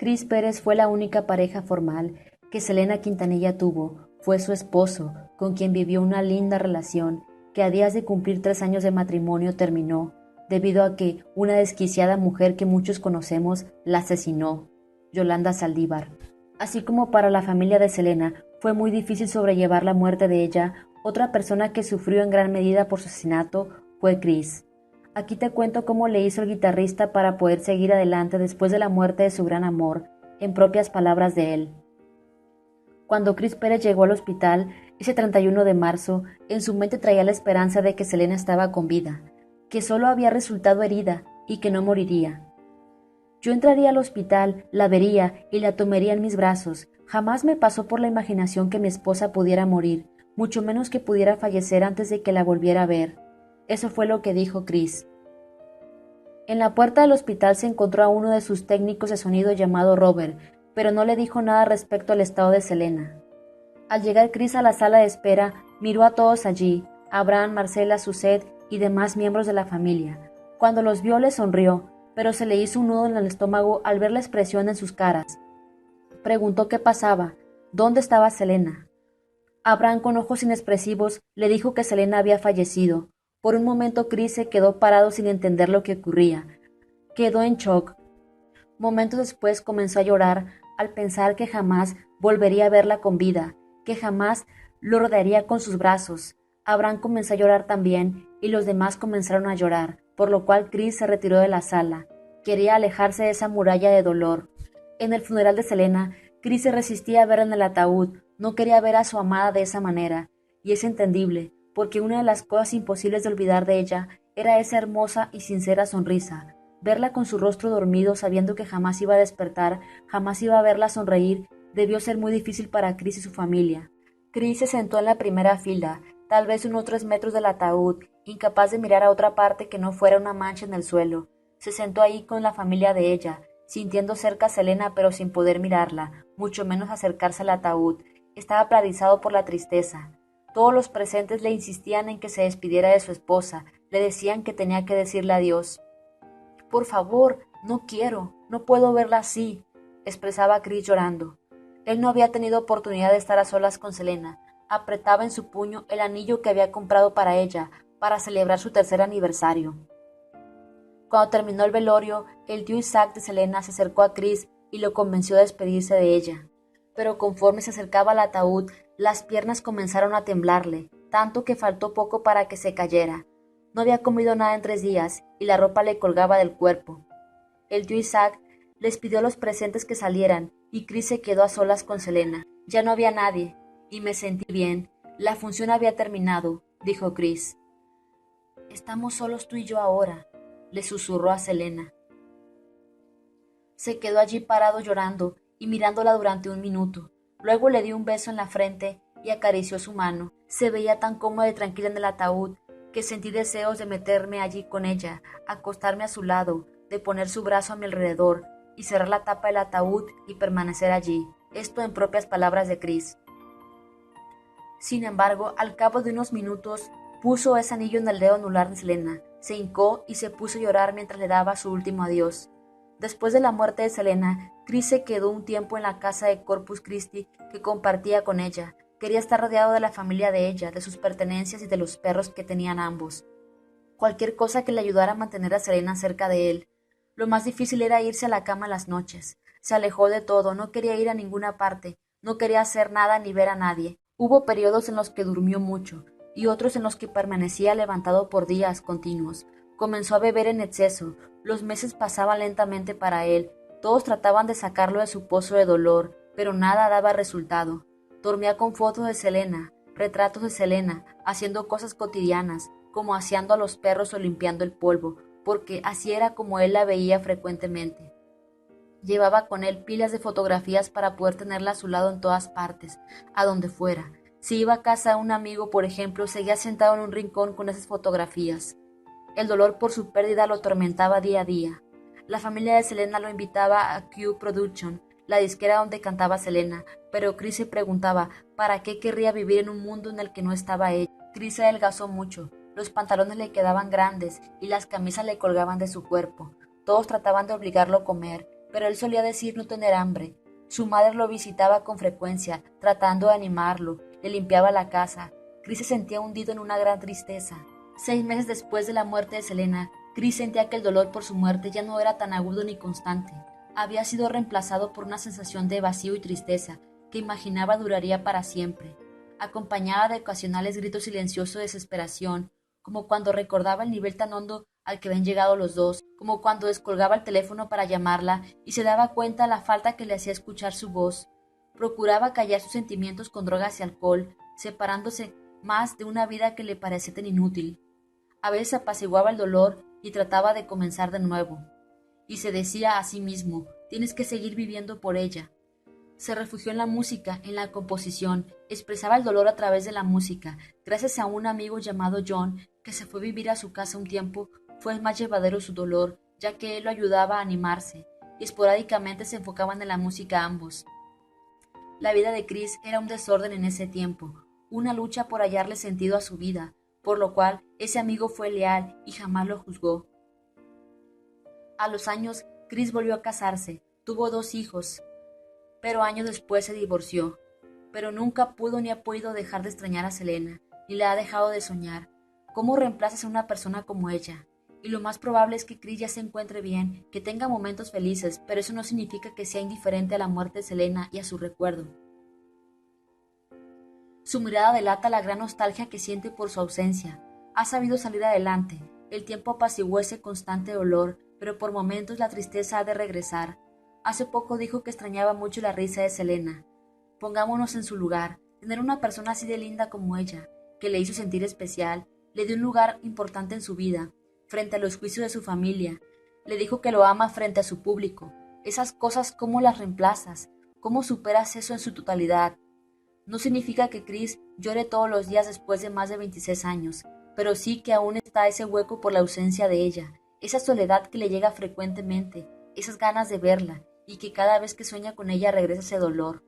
Chris Pérez fue la única pareja formal que Selena Quintanilla tuvo. Fue su esposo, con quien vivió una linda relación que a días de cumplir 3 años de matrimonio terminó, debido a que una desquiciada mujer que muchos conocemos la asesinó, Yolanda Saldívar. Así como para la familia de Selena fue muy difícil sobrellevar la muerte de ella, otra persona que sufrió en gran medida por su asesinato fue Chris. Aquí te cuento cómo le hizo el guitarrista para poder seguir adelante después de la muerte de su gran amor, en propias palabras de él. Cuando Chris Pérez llegó al hospital ese 31 de marzo, en su mente traía la esperanza de que Selena estaba con vida, que solo había resultado herida y que no moriría. Yo entraría al hospital, la vería y la tomaría en mis brazos. Jamás me pasó por la imaginación que mi esposa pudiera morir, mucho menos que pudiera fallecer antes de que la volviera a ver. Eso fue lo que dijo Chris. En la puerta del hospital se encontró a uno de sus técnicos de sonido llamado Robert, pero no le dijo nada respecto al estado de Selena. Al llegar Chris a la sala de espera, miró a todos allí, a Abraham, Marcela, Suzette y demás miembros de la familia. Cuando los vio le sonrió, pero se le hizo un nudo en el estómago al ver la expresión en sus caras. Preguntó qué pasaba, dónde estaba Selena. Abraham, con ojos inexpresivos, le dijo que Selena había fallecido. Por un momento Chris se quedó parado sin entender lo que ocurría. Quedó en shock. Momentos después comenzó a llorar al pensar que jamás volvería a verla con vida, que jamás lo rodearía con sus brazos. Abraham comenzó a llorar también y los demás comenzaron a llorar, por lo cual Chris se retiró de la sala. Quería alejarse de esa muralla de dolor. En el funeral de Selena, Chris se resistía a verla en el ataúd, no quería ver a su amada de esa manera, y es entendible, porque una de las cosas imposibles de olvidar de ella era esa hermosa y sincera sonrisa. Verla con su rostro dormido, sabiendo que jamás iba a despertar, jamás iba a verla sonreír, debió ser muy difícil para Chris y su familia. Chris se sentó en la primera fila, tal vez unos 3 metros del ataúd, incapaz de mirar a otra parte que no fuera una mancha en el suelo. Se sentó ahí con la familia de ella, sintiendo cerca a Selena pero sin poder mirarla, mucho menos acercarse al ataúd. Estaba paralizado por la tristeza. Todos los presentes le insistían en que se despidiera de su esposa, le decían que tenía que decirle adiós. «Por favor, no quiero, no puedo verla así», expresaba Chris llorando. Él no había tenido oportunidad de estar a solas con Selena. Apretaba en su puño el anillo que había comprado para ella, para celebrar su 3er aniversario. Cuando terminó el velorio, el tío Isaac de Selena se acercó a Chris y lo convenció de despedirse de ella. Pero conforme se acercaba al ataúd, las piernas comenzaron a temblarle, tanto que faltó poco para que se cayera. No había comido nada en 3 días y la ropa le colgaba del cuerpo. El tío Isaac les pidió a los presentes que salieran y Chris se quedó a solas con Selena. Ya no había nadie y me sentí bien. La función había terminado, dijo Chris. «Estamos solos tú y yo ahora», le susurró a Selena. Se quedó allí parado llorando y mirándola durante 1 minuto. Luego le dio un beso en la frente y acarició su mano. Se veía tan cómoda y tranquila en el ataúd que sentí deseos de meterme allí con ella, acostarme a su lado, de poner su brazo a mi alrededor y cerrar la tapa del ataúd y permanecer allí. Esto en propias palabras de Chris. Sin embargo, al cabo de unos minutos, puso ese anillo en el dedo anular de Selena, se hincó y se puso a llorar mientras le daba su último adiós. Después de la muerte de Selena, Chris se quedó un tiempo en la casa de Corpus Christi que compartía con ella. Quería estar rodeado de la familia de ella, de sus pertenencias y de los perros que tenían ambos. Cualquier cosa que le ayudara a mantener a Selena cerca de él. Lo más difícil era irse a la cama en las noches. Se alejó de todo, no quería ir a ninguna parte, no quería hacer nada ni ver a nadie. Hubo periodos en los que durmió mucho y otros en los que permanecía levantado por días continuos. Comenzó a beber en exceso. Los meses pasaban lentamente para él. Todos trataban de sacarlo de su pozo de dolor, pero nada daba resultado. Dormía con fotos de Selena, retratos de Selena, haciendo cosas cotidianas, como aseando a los perros o limpiando el polvo, porque así era como él la veía frecuentemente. Llevaba con él pilas de fotografías para poder tenerla a su lado en todas partes, a donde fuera. Si iba a casa de un amigo, por ejemplo, seguía sentado en un rincón con esas fotografías. El dolor por su pérdida lo atormentaba día a día. La familia de Selena lo invitaba a Q Production, la disquera donde cantaba Selena, pero Chris se preguntaba ¿para qué querría vivir en un mundo en el que no estaba ella? Chris se adelgazó mucho, los pantalones le quedaban grandes y las camisas le colgaban de su cuerpo. Todos trataban de obligarlo a comer, pero él solía decir no tener hambre. Su madre lo visitaba con frecuencia, tratando de animarlo, le limpiaba la casa. Chris se sentía hundido en una gran tristeza. 6 meses después de la muerte de Selena, Chris sentía que el dolor por su muerte ya no era tan agudo ni constante. Había sido reemplazado por una sensación de vacío y tristeza que imaginaba duraría para siempre, acompañada de ocasionales gritos silenciosos de desesperación, como cuando recordaba el nivel tan hondo al que habían llegado los dos, como cuando descolgaba el teléfono para llamarla y se daba cuenta de la falta que le hacía escuchar su voz. Procuraba callar sus sentimientos con drogas y alcohol, separándose más de una vida que le parecía tan inútil. A veces apaciguaba el dolor y trataba de comenzar de nuevo. Y se decía a sí mismo, tienes que seguir viviendo por ella. Se refugió en la música, en la composición, expresaba el dolor a través de la música. Gracias a un amigo llamado John, que se fue a vivir a su casa un tiempo, fue más llevadero su dolor, ya que él lo ayudaba a animarse, y esporádicamente se enfocaban en la música ambos. La vida de Chris era un desorden en ese tiempo, una lucha por hallarle sentido a su vida, por lo cual ese amigo fue leal y jamás lo juzgó. A los años, Chris volvió a casarse, tuvo 2 hijos, pero años después se divorció. Pero nunca pudo ni ha podido dejar de extrañar a Selena, ni la ha dejado de soñar. ¿Cómo reemplazas a una persona como ella? Y lo más probable es que Chris ya se encuentre bien, que tenga momentos felices, pero eso no significa que sea indiferente a la muerte de Selena y a su recuerdo. Su mirada delata la gran nostalgia que siente por su ausencia. Ha sabido salir adelante. El tiempo apaciguó ese constante dolor, pero por momentos la tristeza ha de regresar. Hace poco dijo que extrañaba mucho la risa de Selena. Pongámonos en su lugar. Tener una persona así de linda como ella, que le hizo sentir especial, le dio un lugar importante en su vida, frente a los juicios de su familia. Le dijo que lo ama frente a su público. Esas cosas, ¿cómo las reemplazas? ¿Cómo superas eso en su totalidad? No significa que Chris llore todos los días después de más de 26 años, pero sí que aún está ese hueco por la ausencia de ella, esa soledad que le llega frecuentemente, esas ganas de verla, y que cada vez que sueña con ella regresa ese dolor.